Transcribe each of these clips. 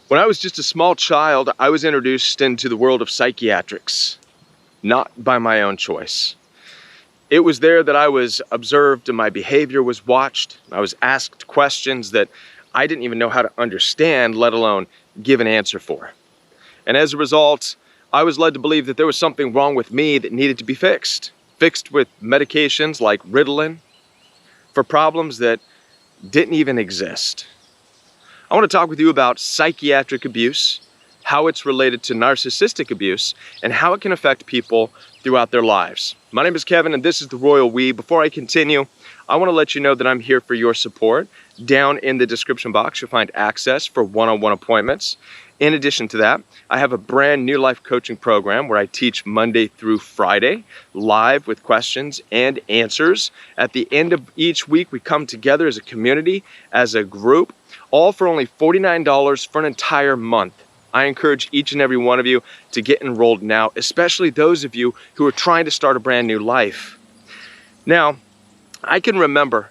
When I was just a small child, I was introduced into the world of psychiatrics, not by my own choice. It was there that I was observed and my behavior was watched. I was asked questions that I didn't even know how to understand, let alone give an answer for. And as a result, I was led to believe that there was something wrong with me that needed to be fixed. Fixed with medications like Ritalin for problems that didn't even exist. I want to talk with you about psychiatric abuse, how it's related to narcissistic abuse, and how it can affect people throughout their lives. My name is Kevin, and this is The Royal We. Before I continue, I want to let you know that I'm here for your support. Down in the description box, you'll find access for one-on-one appointments. In addition to that, I have a brand new life coaching program where I teach Monday through Friday, live with questions and answers. At the end of each week, we come together as a community, as a group, all for only $49 for an entire month. I encourage each and every one of you to get enrolled now, especially those of you who are trying to start a brand new life. Now, I can remember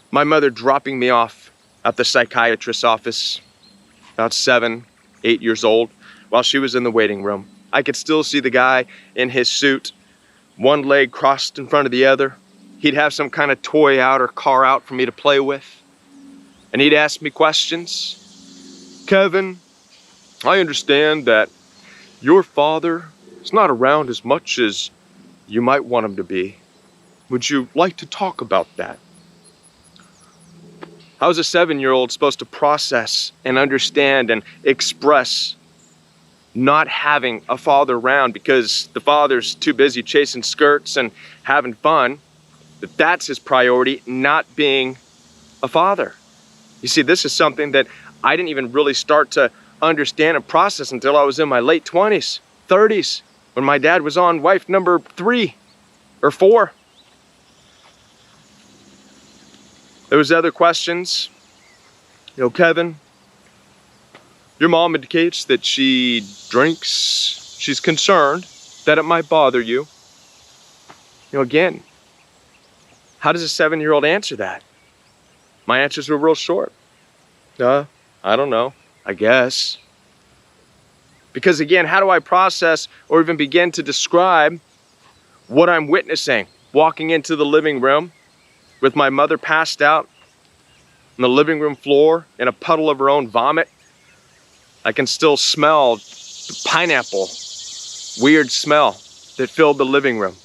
my mother dropping me off at the psychiatrist's office, about 7, 8 years old, while she was in the waiting room. I could still see the guy in his suit, one leg crossed in front of the other. He'd have some kind of toy out or car out for me to play with. And he'd ask me questions. Kevin, I understand that your father is not around as much as you might want him to be. Would you like to talk about that? How is a 7-year-old supposed to process and understand and express not having a father around because the father's too busy chasing skirts and having fun, that's his priority, not being a father? You see, this is something that I didn't even really start to understand and process until I was in my late 20s, 30s, when my dad was on wife number 3 or 4. There was other questions. You know, Kevin, your mom indicates that she drinks. She's concerned that it might bother you. You know, again, how does a 7-year-old answer that? My answers were real short. I don't know, I guess. Because again, how do I process or even begin to describe what I'm witnessing? Walking into the living room with my mother passed out on the living room floor in a puddle of her own vomit. I can still smell the pineapple, weird smell that filled the living room.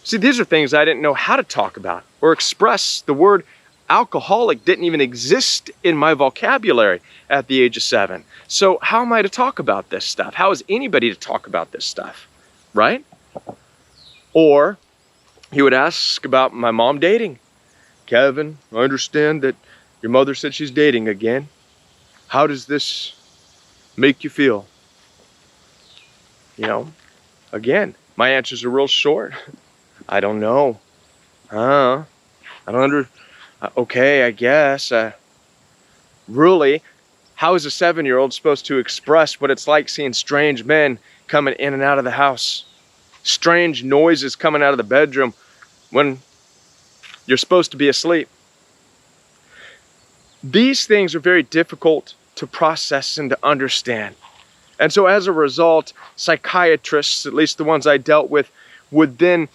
See, these are things I didn't know how to talk about or express. The word alcoholic didn't even exist in my vocabulary at the age of 7. So how am I to talk about this stuff? How is anybody to talk about this stuff, right? Or he would ask about my mom dating. Kevin, I understand that your mother said she's dating again. How does this make you feel? You know, again, my answers are real short. I don't know. Okay, I guess. Really, how is a 7-year-old supposed to express what it's like seeing strange men coming in and out of the house? Strange noises coming out of the bedroom when you're supposed to be asleep. These things are very difficult to process and to understand. And so as a result, psychiatrists, at least the ones I dealt with, would then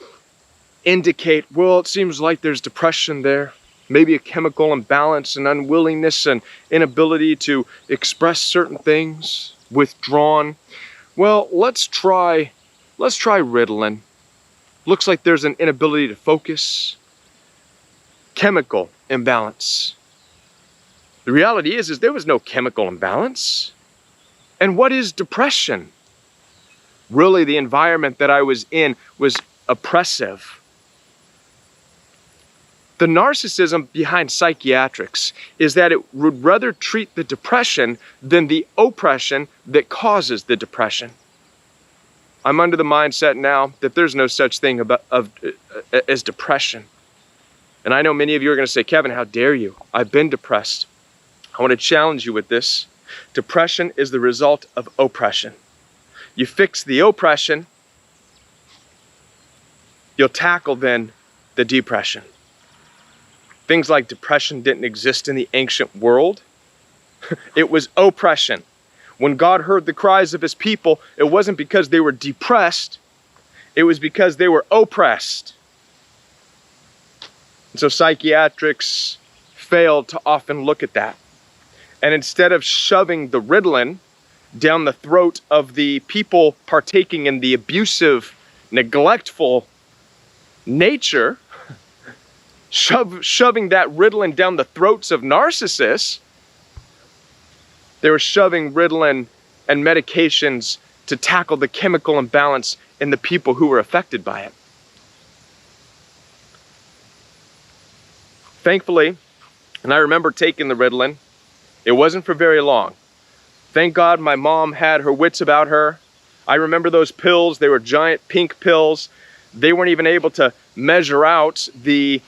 indicate, well, it seems like there's depression there. Maybe a chemical imbalance and unwillingness and inability to express certain things, withdrawn. Well, let's try Ritalin. Looks like there's an inability to focus. Chemical imbalance. The reality is there was no chemical imbalance. And what is depression? Really, the environment that I was in was oppressive. The narcissism behind psychiatrics is that it would rather treat the depression than the oppression that causes the depression. I'm under the mindset now that there's no such thing as depression. And I know many of you are going to say, Kevin, how dare you? I've been depressed. I want to challenge you with this. Depression is the result of oppression. You fix the oppression, you'll tackle then the depression. Things like depression didn't exist in the ancient world. It was oppression. When God heard the cries of his people, it wasn't because they were depressed, it was because they were oppressed. And so psychiatrics failed to often look at that. And instead of shoving the Ritalin down the throat of the people partaking in the abusive, neglectful nature, shoving that Ritalin down the throats of narcissists, they were shoving Ritalin and medications to tackle the chemical imbalance in the people who were affected by it. Thankfully, and I remember taking the Ritalin, it wasn't for very long. Thank God my mom had her wits about her. I remember those pills, they were giant pink pills. They weren't even able to measure out the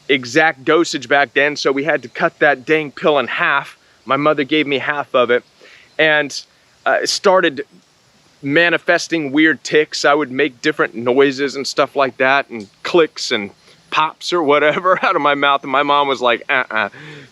exact dosage back then, so we had to cut that dang pill in half. My mother gave me half of it, and started manifesting weird tics. I would make different noises and stuff like that, and clicks and pops or whatever out of my mouth, and my mom was like,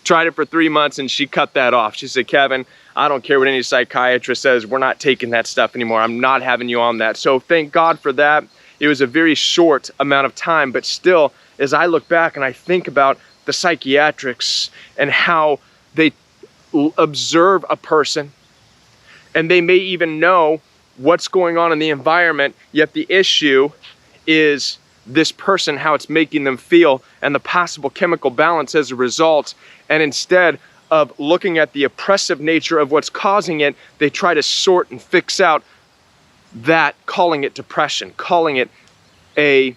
Tried it for 3 months and she cut that off. She said, Kevin, I don't care what any psychiatrist says, we're not taking that stuff anymore. I'm not having you on that. So thank God for that. It was a very short amount of time, but still, as I look back and I think about the psychiatrics and how they observe a person, and they may even know what's going on in the environment, yet the issue is this person, how it's making them feel, and the possible chemical balance as a result. And instead of looking at the oppressive nature of what's causing it, they try to sort and fix out that, calling it depression, calling it a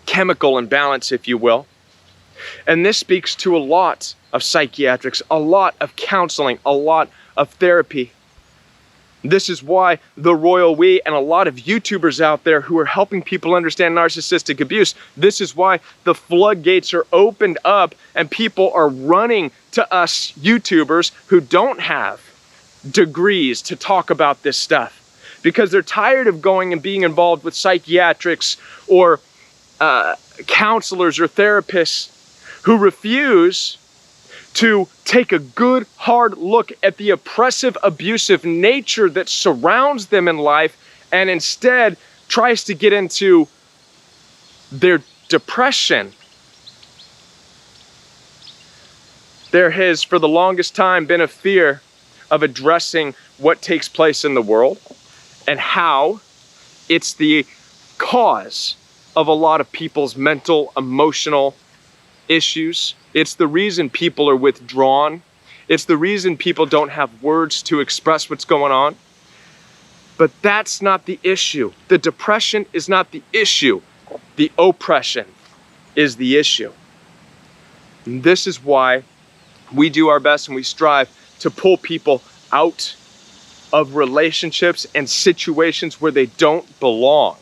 chemical imbalance, if you will. And this speaks to a lot of psychiatrics, a lot of counseling, a lot of therapy. This is why the royal we and a lot of YouTubers out there who are helping people understand narcissistic abuse, this is why the floodgates are opened up and people are running to us YouTubers who don't have degrees to talk about this stuff, because they're tired of going and being involved with psychiatrics or counselors or therapists who refuse to take a good hard look at the oppressive, abusive nature that surrounds them in life, and instead tries to get into their depression. There has, for the longest time, been a fear of addressing what takes place in the world and how it's the cause of a lot of people's mental, emotional issues. It's the reason people are withdrawn. It's the reason people don't have words to express what's going on. But that's not the issue. The depression is not the issue. The oppression is the issue. And this is why we do our best and we strive to pull people out of relationships and situations where they don't belong,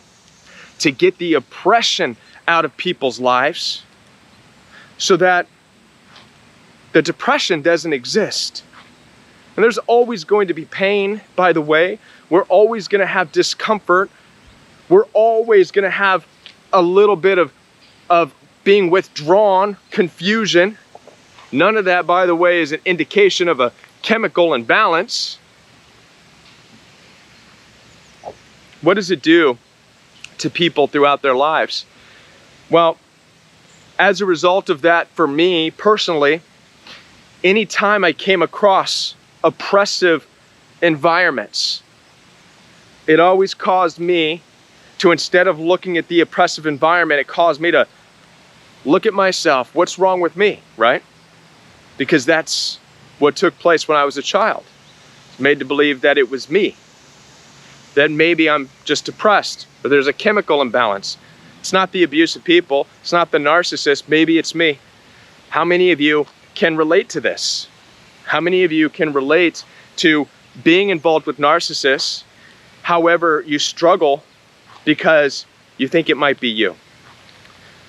to get the oppression out of people's lives so that the depression doesn't exist. And there's always going to be pain, by the way. We're always going to have discomfort. We're always going to have a little bit of being withdrawn, confusion. None of that, by the way, is an indication of a chemical imbalance. What does it do to people throughout their lives? Well, as a result of that, for me personally, anytime I came across oppressive environments, it always caused me to, instead of looking at the oppressive environment, it caused me to look at myself. What's wrong with me, right? Because that's what took place when I was a child. Made to believe that it was me, that maybe I'm just depressed, or there's a chemical imbalance. It's not the abusive people, it's not the narcissist, maybe it's me. How many of you can relate to this? How many of you can relate to being involved with narcissists, however you struggle because you think it might be you?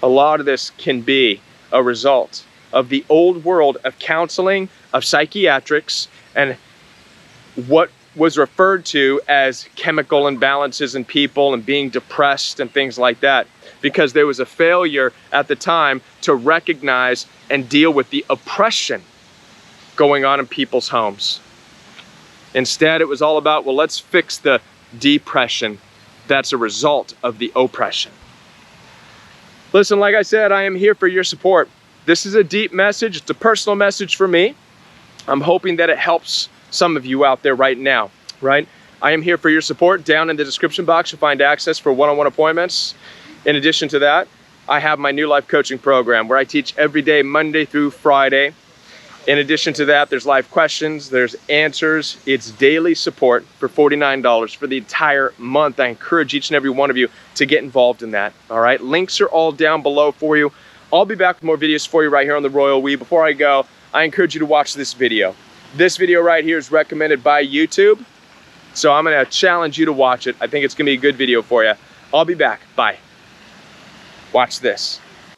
A lot of this can be a result of the old world of counseling, of psychiatrics, and what was referred to as chemical imbalances in people and being depressed and things like that, because there was a failure at the time to recognize and deal with the oppression going on in people's homes. Instead, it was all about, well, let's fix the depression that's a result of the oppression. Listen, like I said, I am here for your support. This is a deep message. It's a personal message for me. I'm hoping that it helps some of you out there right now, right? I am here for your support. Down in the description box, you'll find access for one-on-one appointments. In addition to that, I have my new life coaching program where I teach every day, Monday through Friday. In addition to that, there's live questions, there's answers. It's daily support for $49 for the entire month. I encourage each and every one of you to get involved in that, all right? Links are all down below for you. I'll be back with more videos for you right here on the Royal We. Before I go, I encourage you to watch this video. This video right here is recommended by YouTube, so I'm gonna challenge you to watch it. I think it's gonna be a good video for you. I'll be back, bye. Watch this.